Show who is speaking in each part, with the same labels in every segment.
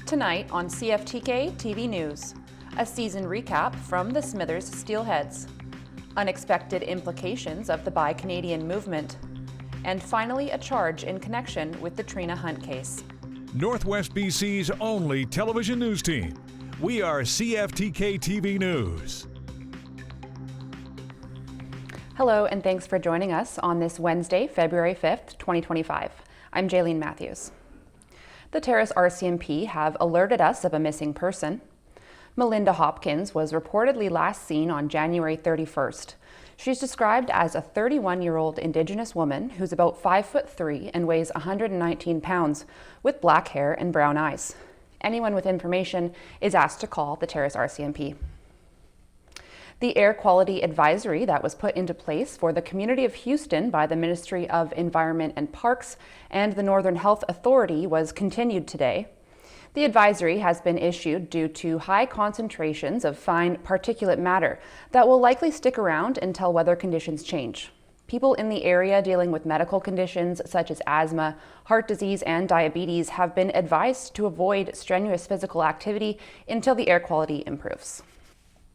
Speaker 1: Tonight on CFTK-TV News, a season recap from the Smithers Steelheads, unexpected implications of the Buy Canadian movement, and finally a charge in connection with the Trina Hunt case.
Speaker 2: Northwest BC's only television news team. We are CFTK-TV News.
Speaker 1: Hello, and thanks for joining us on this Wednesday, February 5th, 2025. I'm Jaylene Matthews. The Terrace RCMP have alerted us of a missing person. Melinda Hopkins was reportedly last seen on January 31st. She's described as a 31-year-old Indigenous woman who's about 5'3" and weighs 119 pounds, with black hair and brown eyes. Anyone with information is asked to call the Terrace RCMP. The air quality advisory that was put into place for the community of Houston by the Ministry of Environment and Parks and the Northern Health Authority was continued today. The advisory has been issued due to high concentrations of fine particulate matter that will likely stick around until weather conditions change. People in the area dealing with medical conditions such as asthma, heart disease, and diabetes have been advised to avoid strenuous physical activity until the air quality improves.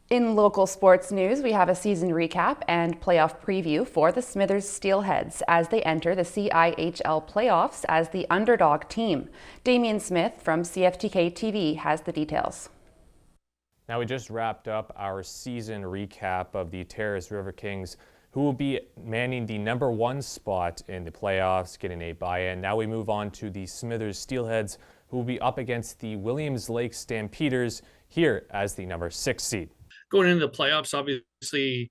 Speaker 1: In local sports news, we have a season recap and playoff preview for the Smithers Steelheads as they enter the CIHL playoffs as the underdog team. Damien Smith from CFTK-TV has the details.
Speaker 3: Now, we just wrapped up our season recap of the Terrace River Kings, who will be manning the #1 spot in the playoffs, getting a buy-in. Now we move on to the Smithers Steelheads, who will be up against the Williams Lake Stampeders here as the #6 seed.
Speaker 4: Going into the playoffs, obviously,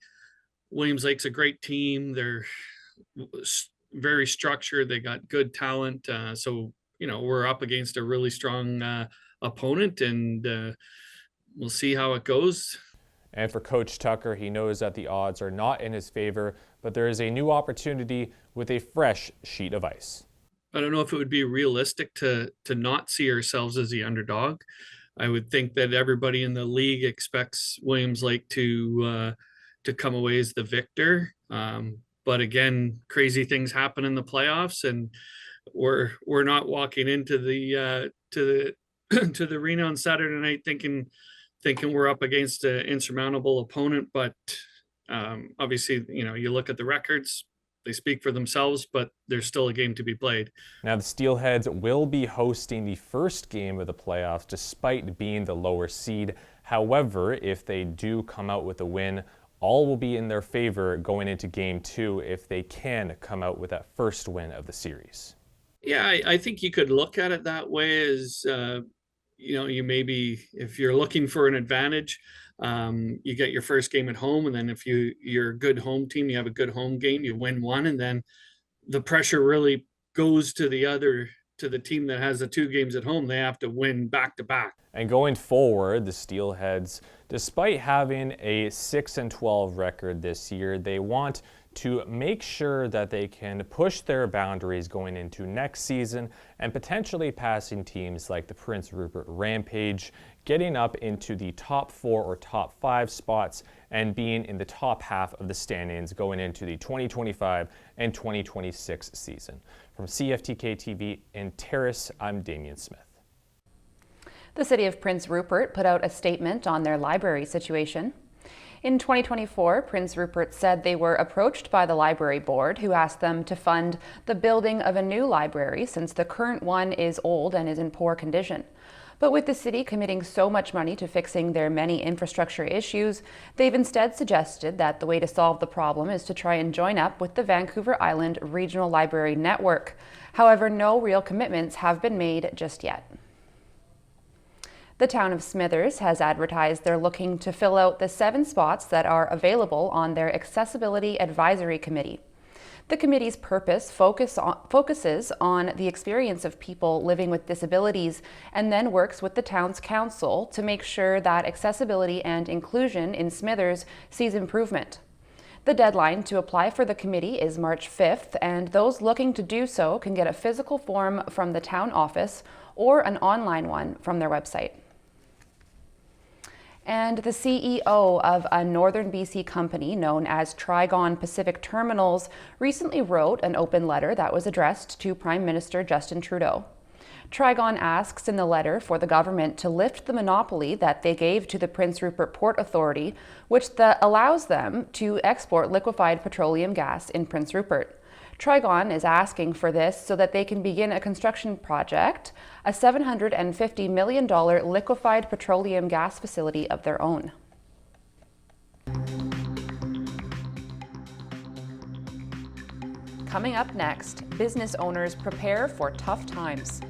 Speaker 4: Williams Lake's a great team. They're very structured. They got good talent. So, we're up against a really strong opponent, and we'll see how it goes.
Speaker 3: And for Coach Tucker, he knows that the odds are not in his favor, but there is a new opportunity with a fresh sheet of ice.
Speaker 4: I don't know if it would be realistic to not see ourselves as the underdog. I would think that everybody in the league expects Williams Lake to come away as the victor. But again, crazy things happen in the playoffs, and we're not walking into the to the arena on Saturday night thinking we're up against an insurmountable opponent. But obviously, you look at the records. They speak for themselves, but there's still a game to be played.
Speaker 3: Now, the Steelheads will be hosting the first game of the playoffs despite being the lower seed. However, if they do come out with a win, all will be in their favor going into Game 2 if they can come out with that first win of the series.
Speaker 4: Yeah, I think you could look at it that way as, you maybe, if you're looking for an advantage, you get your first game at home, and then if you're a good home team, you have a good home game, you win one, and then the pressure really goes to the team that has the 2 games at home. They have to win back to back.
Speaker 3: And going forward, the Steelheads, despite having a 6-12 record this year, they want to make sure that they can push their boundaries going into next season and potentially passing teams like the Prince Rupert Rampage, getting up into the top 4 or top 5 spots and being in the top half of the standings going into the 2025 and 2026 season. From CFTK-TV in Terrace, I'm Damien Smith.
Speaker 1: The City of Prince Rupert put out a statement on their library situation. In 2024, Prince Rupert said they were approached by the library board, who asked them to fund the building of a new library since the current one is old and is in poor condition. But with the city committing so much money to fixing their many infrastructure issues, they've instead suggested that the way to solve the problem is to try and join up with the Vancouver Island Regional Library Network. However, no real commitments have been made just yet. The town of Smithers has advertised they're looking to fill out the 7 spots that are available on their Accessibility Advisory Committee. The committee's purpose focuses on the experience of people living with disabilities and then works with the town's council to make sure that accessibility and inclusion in Smithers sees improvement. The deadline to apply for the committee is March 5th, and those looking to do so can get a physical form from the town office or an online one from their website. And the CEO of a northern BC company known as Trigon Pacific Terminals recently wrote an open letter that was addressed to Prime Minister Justin Trudeau. Trigon asks in the letter for the government to lift the monopoly that they gave to the Prince Rupert Port Authority, which allows them to export liquefied petroleum gas in Prince Rupert. Trigon is asking for this so that they can begin a construction project, a $750 million liquefied petroleum gas facility of their own. Coming up next, business owners prepare for tough times.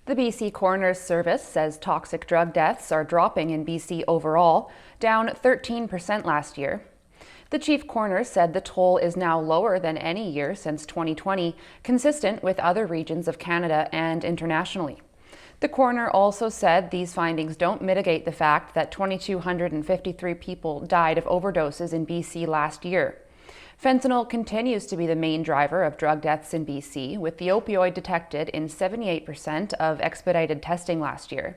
Speaker 1: The BC Coroner's Service says toxic drug deaths are dropping in BC overall, down 13% last year. The chief coroner said the toll is now lower than any year since 2020, consistent with other regions of Canada and internationally. The coroner also said these findings don't mitigate the fact that 2,253 people died of overdoses in BC last year. Fentanyl continues to be the main driver of drug deaths in BC, with the opioid detected in 78% of expedited testing last year.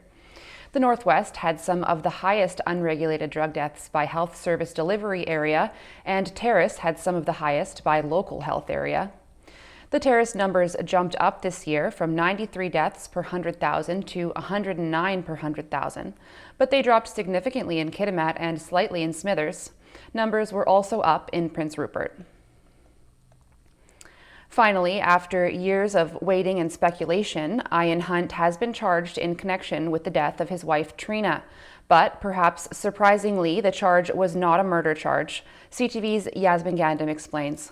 Speaker 1: The Northwest had some of the highest unregulated drug deaths by health service delivery area, and Terrace had some of the highest by local health area. The Terrace numbers jumped up this year from 93 deaths per 100,000 to 109 per 100,000, but they dropped significantly in Kitimat and slightly in Smithers. Numbers were also up in Prince Rupert. Finally, after years of waiting and speculation, Ian Hunt has been charged in connection with the death of his wife, Trina. But perhaps surprisingly, the charge was not a murder charge. CTV's Yasmin Gandam explains.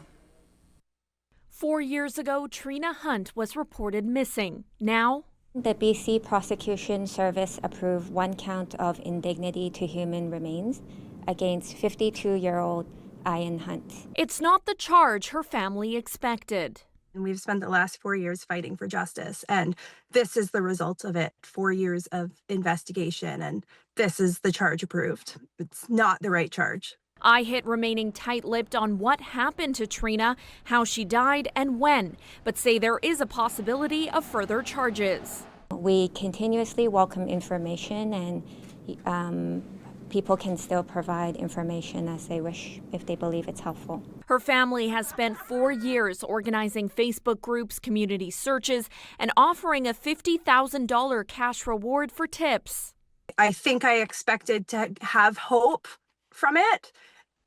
Speaker 5: 4 years ago, Trina Hunt was reported missing. Now,
Speaker 6: the BC Prosecution Service approved one count of indignity to human remains against 52-year-old Ian Hunt.
Speaker 5: It's not the charge her family expected.
Speaker 7: And we've spent the last 4 years fighting for justice, and this is the result of it. 4 years of investigation, and this is the charge approved. It's not the right charge.
Speaker 5: IHIT remaining tight-lipped on what happened to Trina, how she died, and when, but say there is a possibility of further charges.
Speaker 6: We continuously welcome information, and people can still provide information as they wish if they believe it's helpful.
Speaker 5: Her family has spent 4 years organizing Facebook groups, community searches, and offering a $50,000 cash reward for tips.
Speaker 7: I think I expected to have hope from it,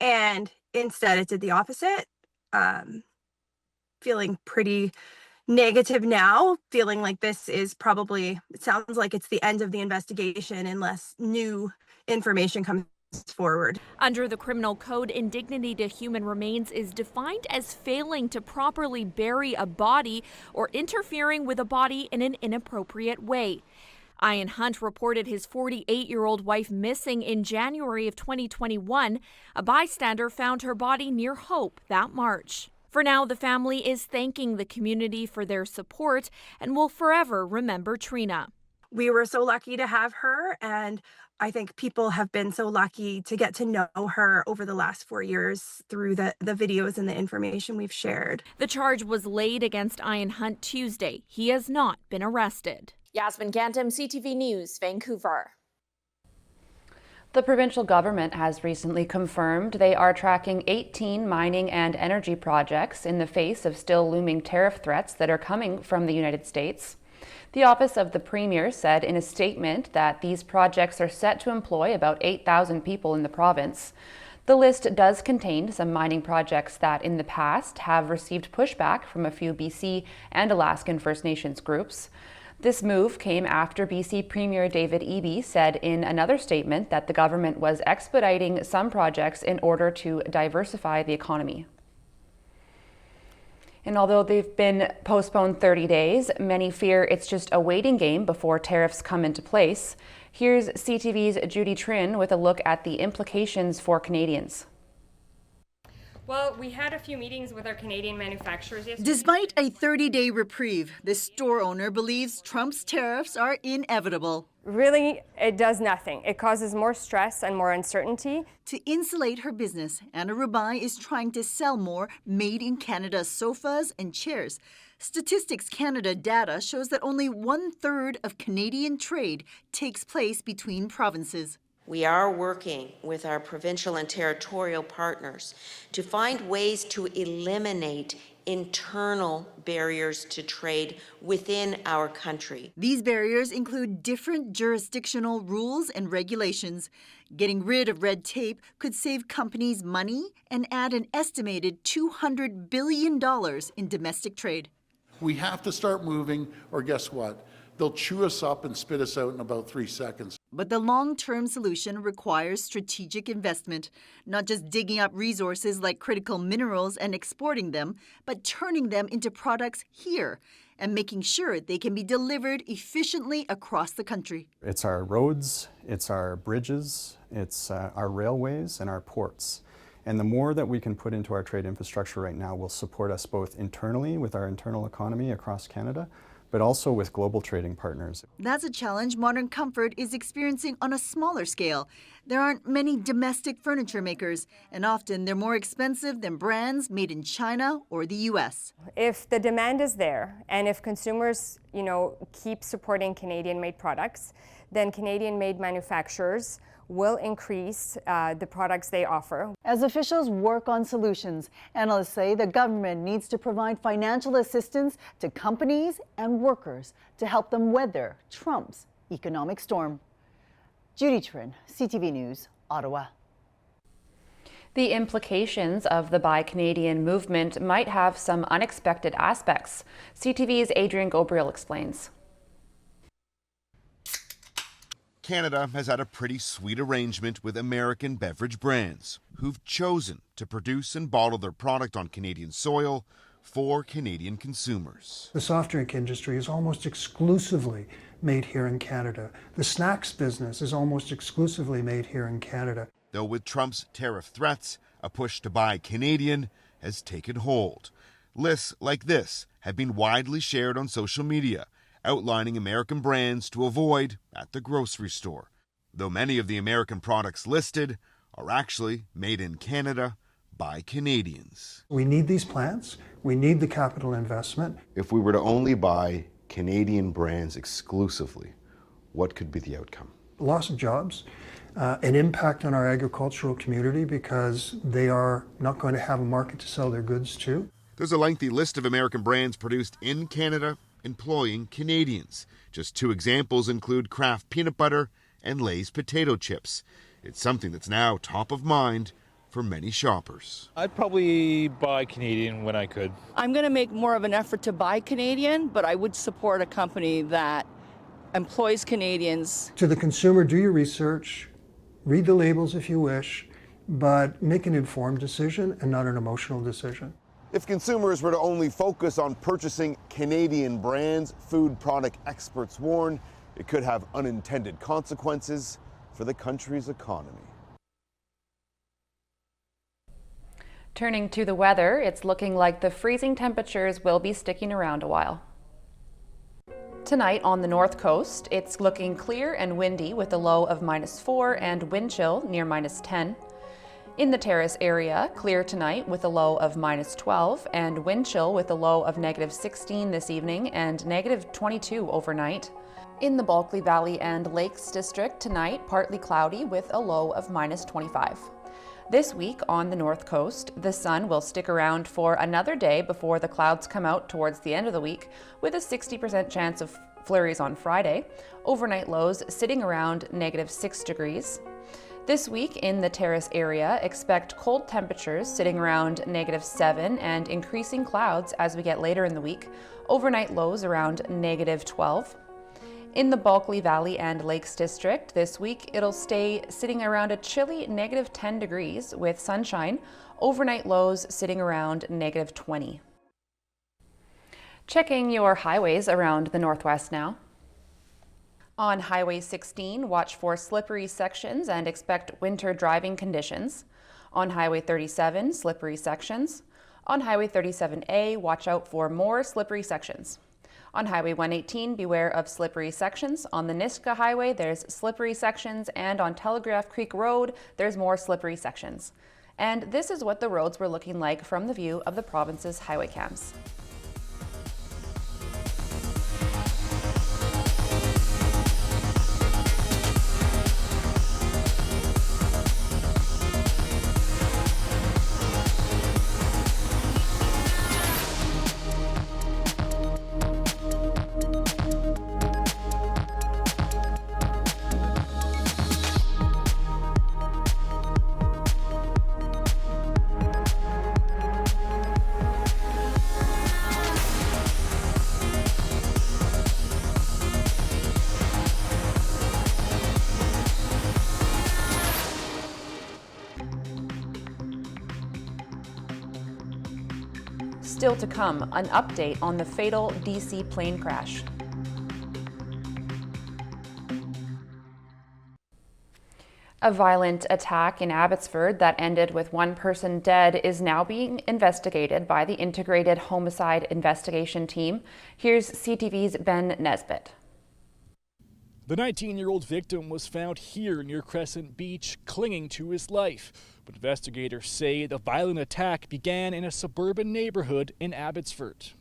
Speaker 7: and instead it did the opposite. Feeling pretty negative now, feeling like this is probably, it sounds like it's the end of the investigation unless new information comes forward.
Speaker 5: Under the criminal code, indignity to human remains is defined as failing to properly bury a body or interfering with a body in an inappropriate way. Ian Hunt reported his 48-year-old wife missing in January of 2021. A bystander found her body near Hope that March. For now, the family is thanking the community for their support and will forever remember Trina.
Speaker 7: We were so lucky to have her, and I think people have been so lucky to get to know her over the last 4 years through the videos and the information we've shared.
Speaker 5: The charge was laid against Ian Hunt Tuesday. He has not been arrested.
Speaker 8: Yasmin Gandam, CTV News, Vancouver.
Speaker 1: The provincial government has recently confirmed they are tracking 18 mining and energy projects in the face of still looming tariff threats that are coming from the United States. The Office of the Premier said in a statement that these projects are set to employ about 8,000 people in the province. The list does contain some mining projects that in the past have received pushback from a few BC and Alaskan First Nations groups. This move came after BC Premier David Eby said in another statement that the government was expediting some projects in order to diversify the economy. And although they've been postponed 30 days, many fear it's just a waiting game before tariffs come into place. Here's CTV's Judy Trin with a look at the implications for Canadians.
Speaker 9: Well, we had a few meetings with our Canadian manufacturers yesterday.
Speaker 10: Despite a 30-day reprieve, the store owner believes Trump's tariffs are inevitable.
Speaker 9: Really, it does nothing. It causes more stress and more uncertainty.
Speaker 10: To insulate her business, Anna Rubai is trying to sell more made-in-Canada sofas and chairs. Statistics Canada data shows that only 1/3 of Canadian trade takes place between provinces.
Speaker 11: We are working with our provincial and territorial partners to find ways to eliminate internal barriers to trade within our country.
Speaker 10: These barriers include different jurisdictional rules and regulations. Getting rid of red tape could save companies money and add an estimated $200 billion in domestic trade.
Speaker 12: We have to start moving, or guess what? They'll chew us up and spit us out in about 3 seconds.
Speaker 10: But the long-term solution requires strategic investment, not just digging up resources like critical minerals and exporting them, but turning them into products here and making sure they can be delivered efficiently across the country.
Speaker 13: It's our roads, it's our bridges, it's our railways and our ports. And the more that we can put into our trade infrastructure right now will support us both internally with our internal economy across Canada, but also with global trading partners.
Speaker 10: That's a challenge Modern Comfort is experiencing on a smaller scale. There aren't many domestic furniture makers, and often they're more expensive than brands made in China or the US.
Speaker 14: If the demand is there, and if consumers, keep supporting Canadian-made products, then Canadian-made manufacturers will increase the products they offer.
Speaker 15: As officials work on solutions, analysts say the government needs to provide financial assistance to companies and workers to help them weather Trump's economic storm. Judy Trin, CTV News, Ottawa.
Speaker 1: The implications of the Buy Canadian movement might have some unexpected aspects. CTV's Adrian Gobriel explains.
Speaker 16: Canada has had a pretty sweet arrangement with American beverage brands who've chosen to produce and bottle their product on Canadian soil for Canadian consumers.
Speaker 17: The soft drink industry is almost exclusively made here in Canada. The snacks business is almost exclusively made here in Canada.
Speaker 16: Though with Trump's tariff threats, a push to buy Canadian has taken hold. Lists like this have been widely shared on social media, outlining American brands to avoid at the grocery store, though many of the American products listed are actually made in Canada by Canadians.
Speaker 17: We need these plants. We need the capital investment.
Speaker 18: If we were to only buy Canadian brands exclusively, what could be the outcome?
Speaker 17: Loss of jobs, an impact on our agricultural community because they are not going to have a market to sell their goods to.
Speaker 16: There's a lengthy list of American brands produced in Canada employing Canadians. Just 2 examples include Kraft peanut butter and Lay's potato chips. It's something that's now top of mind for many shoppers.
Speaker 19: I'd probably buy Canadian when I could.
Speaker 20: I'm going to make more of an effort to buy Canadian, but I would support a company that employs Canadians.
Speaker 17: To the consumer, do your research, read the labels if you wish, but make an informed decision and not an emotional decision.
Speaker 18: If consumers were to only focus on purchasing Canadian brands, food product experts warn it could have unintended consequences for the country's economy.
Speaker 1: Turning to the weather, it's looking like the freezing temperatures will be sticking around a while. Tonight on the north coast, it's looking clear and windy with a low of -4 and wind chill near -10. In the Terrace area, clear tonight with a low of -12 and wind chill with a low of -16 this evening and -22 overnight. In the Bulkley Valley and Lakes District tonight, partly cloudy with a low of -25. This week on the north coast, the sun will stick around for another day before the clouds come out towards the end of the week with a 60% chance of flurries on Friday. Overnight lows sitting around -6 degrees. This week in the Terrace area, expect cold temperatures sitting around -7 and increasing clouds as we get later in the week. Overnight lows around -12. In the Bulkley Valley and Lakes District this week, it'll stay sitting around a chilly -10 degrees with sunshine. Overnight lows sitting around -20. Checking your highways around the Northwest now. On Highway 16, watch for slippery sections and expect winter driving conditions. On Highway 37, slippery sections. On Highway 37A, watch out for more slippery sections. On Highway 118, beware of slippery sections. On the Nisga'a Highway, there's slippery sections, and on Telegraph Creek Road, there's more slippery sections. And this is what the roads were looking like from the view of the province's highway cams. Still to come, an update on the fatal DC plane crash. A violent attack in Abbotsford that ended with one person dead is now being investigated by the Integrated Homicide Investigation Team. Here's CTV's Ben Nesbitt.
Speaker 21: The 19-year-old victim was found here near Crescent Beach, clinging to his life. But investigators say the violent attack began in a suburban neighborhood in Abbotsford.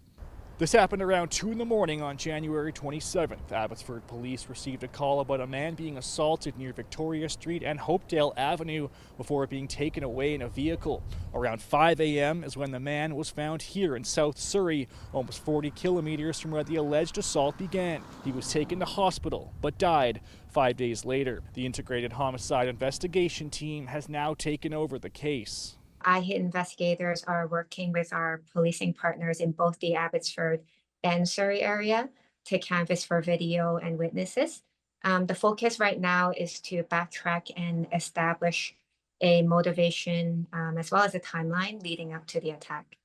Speaker 21: This happened around 2 in the morning on January 27th. Abbotsford police received a call about a man being assaulted near Victoria Street and Hopedale Avenue before being taken away in a vehicle. Around 5 a.m. is when the man was found here in South Surrey, almost 40 kilometers from where the alleged assault began. He was taken to hospital, but died 5 days later. The Integrated Homicide Investigation Team has now taken over the case.
Speaker 22: IHIT investigators are working with our policing partners in both the Abbotsford and Surrey area to canvass for video and witnesses. The focus right now is to backtrack and establish a motivation as well as a timeline leading up to the attack.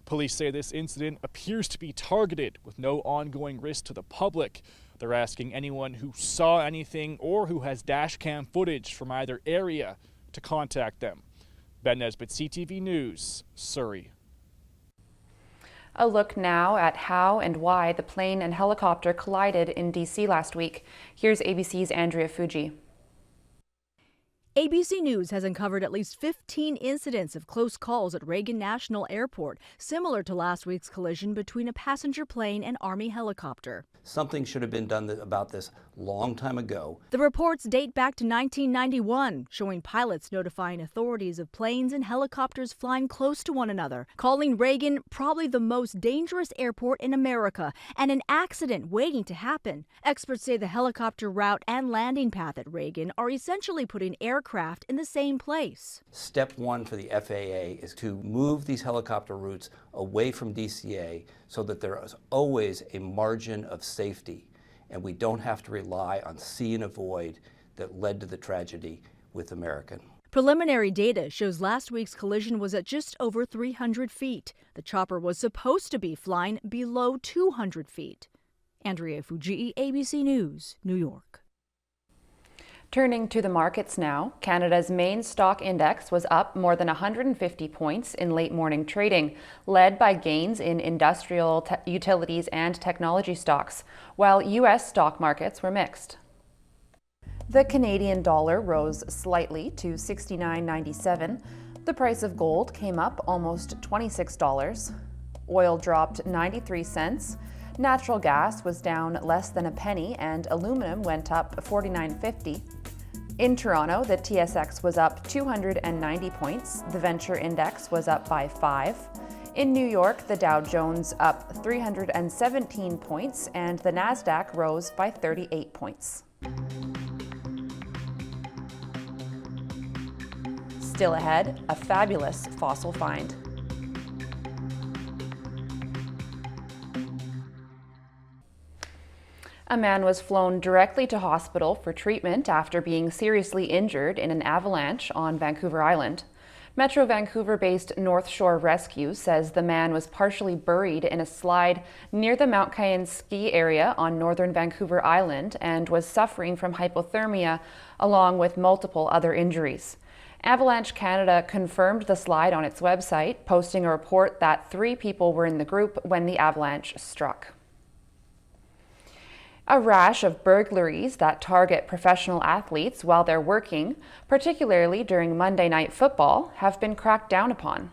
Speaker 21: Police say this incident appears to be targeted with no ongoing risk to the public. They're asking anyone who saw anything or who has dash cam footage from either area to contact them. Ben Nesbitt, CTV News, Surrey.
Speaker 1: A look now at how and why the plane and helicopter collided in DC last week. Here's ABC's Andrea Fuji.
Speaker 23: ABC News has uncovered at least 15 incidents of close calls at Reagan National Airport, similar to last week's collision between a passenger plane and Army helicopter.
Speaker 24: Something should have been done about this long time ago.
Speaker 23: The reports date back to 1991, showing pilots notifying authorities of planes and helicopters flying close to one another, calling Reagan probably the most dangerous airport in America and an accident waiting to happen. Experts say the helicopter route and landing path at Reagan are essentially putting aircraft in the same place.
Speaker 24: Step one for the FAA is to move these helicopter routes away from DCA so that there is always a margin of safety and we don't have to rely on see and avoid that led to the tragedy with American.
Speaker 23: Preliminary data shows last week's collision was at just over 300 feet. The chopper was supposed to be flying below 200 feet. Andrea Fuji, ABC News, New York.
Speaker 1: Turning to the markets now, Canada's main stock index was up more than 150 points in late morning trading, led by gains in industrial, utilities and technology stocks, while U.S. stock markets were mixed. The Canadian dollar rose slightly to $69.97. The price of gold came up almost $26. Oil dropped 93 cents. Natural gas was down less than a penny and aluminum went up $49.50. In Toronto, the TSX was up 290 points. The Venture Index was up by 5. In New York, the Dow Jones up 317 points and the Nasdaq rose by 38 points. Still ahead, a fabulous fossil find. A man was flown directly to hospital for treatment after being seriously injured in an avalanche on Vancouver Island. Metro Vancouver-based North Shore Rescue says the man was partially buried in a slide near the Mount Cayenne ski area on northern Vancouver Island and was suffering from hypothermia along with multiple other injuries. Avalanche Canada confirmed the slide on its website, posting a report that 3 people were in the group when the avalanche struck. A rash of burglaries that target professional athletes while they're working, particularly during Monday Night Football, have been cracked down upon.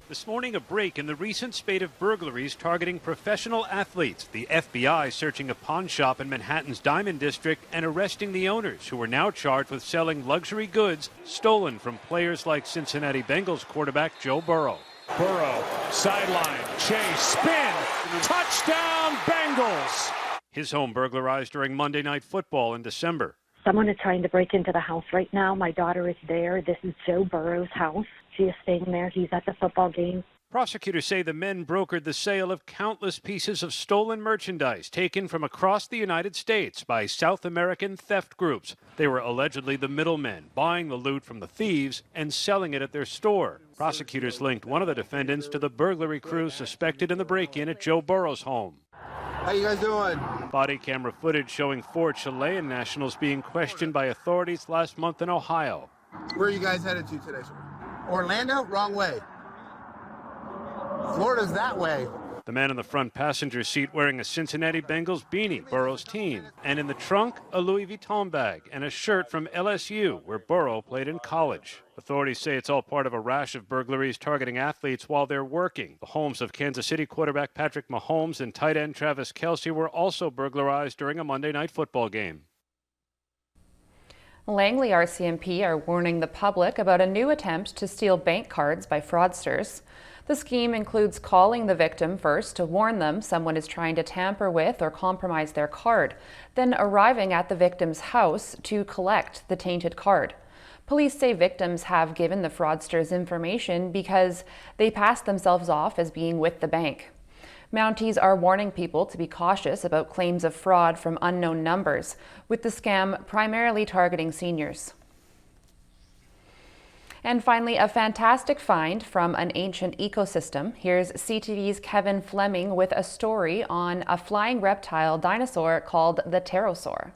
Speaker 25: This morning, a break in the recent spate of burglaries targeting professional athletes. The FBI searching a pawn shop in Manhattan's Diamond District and arresting the owners, who are now charged with selling luxury goods stolen from players like Cincinnati Bengals quarterback Joe Burrow.
Speaker 26: Burrow, sideline, chase, spin, touchdown Bengals!
Speaker 25: His home burglarized during Monday Night Football in December.
Speaker 27: Someone is trying to break into the house right now. My daughter is there. This is Joe Burrow's house. She is staying there. He's at the football game.
Speaker 25: Prosecutors say the men brokered the sale of countless pieces of stolen merchandise taken from across the United States by South American theft groups. They were allegedly the middlemen, buying the loot from the thieves and selling it at their store. Prosecutors linked one of the defendants to the burglary crew suspected in the break-in at Joe Burrow's home.
Speaker 2: How you guys doing?
Speaker 25: Body camera footage showing 4 Chilean nationals being questioned by authorities last month in Ohio.
Speaker 2: Where are you guys headed to today, sir? Orlando? Wrong way. Florida's that way.
Speaker 25: The man in the front passenger seat wearing a Cincinnati Bengals beanie, Burrow's team, and in the trunk, a Louis Vuitton bag and a shirt from LSU, where Burrow played in college. Authorities say it's all part of a rash of burglaries targeting athletes while they're working. The homes of Kansas City quarterback Patrick Mahomes and tight end Travis Kelce were also burglarized during a Monday Night Football game.
Speaker 1: Langley RCMP are warning the public about a new attempt to steal bank cards by fraudsters. The scheme includes calling the victim first to warn them someone is trying to tamper with or compromise their card, then arriving at the victim's house to collect the tainted card. Police say victims have given the fraudsters information because they passed themselves off as being with the bank. Mounties are warning people to be cautious about claims of fraud from unknown numbers, with the scam primarily targeting seniors. And finally, a fantastic find from an ancient ecosystem. Here's CTV's Kevin Fleming with a story on a flying reptile dinosaur called the pterosaur.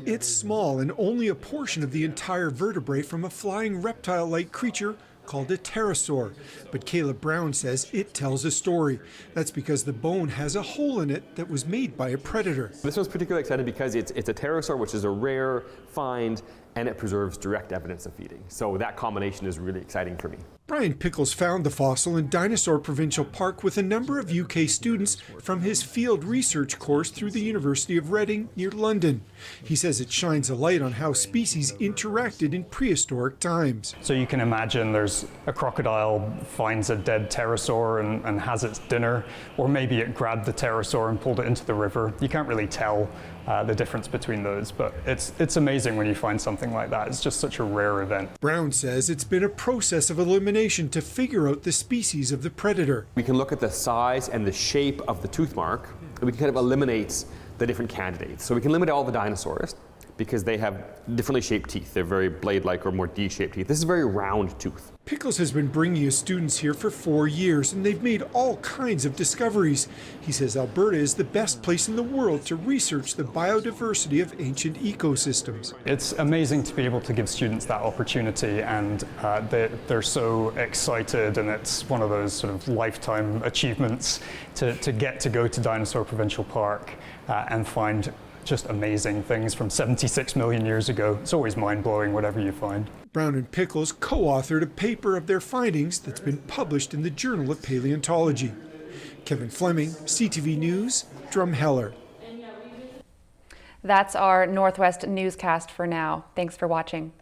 Speaker 3: It's small and only a portion of the entire vertebrae from a flying reptile-like creature called a pterosaur. But Caleb Brown says it tells a story. That's because the bone has a hole in it that was made by a predator.
Speaker 4: This one's particularly exciting because it's a pterosaur, which is a rare find, and it preserves direct evidence of feeding. So that combination is really exciting for me.
Speaker 3: Brian Pickles found the fossil in Dinosaur Provincial Park with a number of UK students from his field research course through the University of Reading near London. He says it shines a light on how species interacted in prehistoric times.
Speaker 5: So you can imagine there's a crocodile finds a dead pterosaur and has its dinner, or maybe it grabbed the pterosaur and pulled it into the river. You can't really tell the difference between those, but it's amazing when you find something like that. It's just such a rare event.
Speaker 3: Brown says it's been a process of elimination to figure out the species of the predator.
Speaker 4: We can look at the size and the shape of the tooth mark, and we can kind of eliminate the different candidates. So we can limit all the dinosaurs because they have differently shaped teeth. They're very blade-like or more D-shaped teeth. This is a very round tooth.
Speaker 3: Pickles has been bringing his students here for 4 years, and they've made all kinds of discoveries. He says Alberta is the best place in the world to research the biodiversity of ancient ecosystems.
Speaker 5: It's amazing to be able to give students that opportunity, and they're so excited, and it's one of those sort of lifetime achievements to get to go to Dinosaur Provincial Park and find just amazing things from 76 million years ago. It's always mind-blowing whatever you find.
Speaker 3: Brown and Pickles co-authored a paper of their findings that's been published in the Journal of Paleontology. Kevin Fleming, CTV News, Drumheller.
Speaker 1: That's our Northwest newscast for now. Thanks for watching.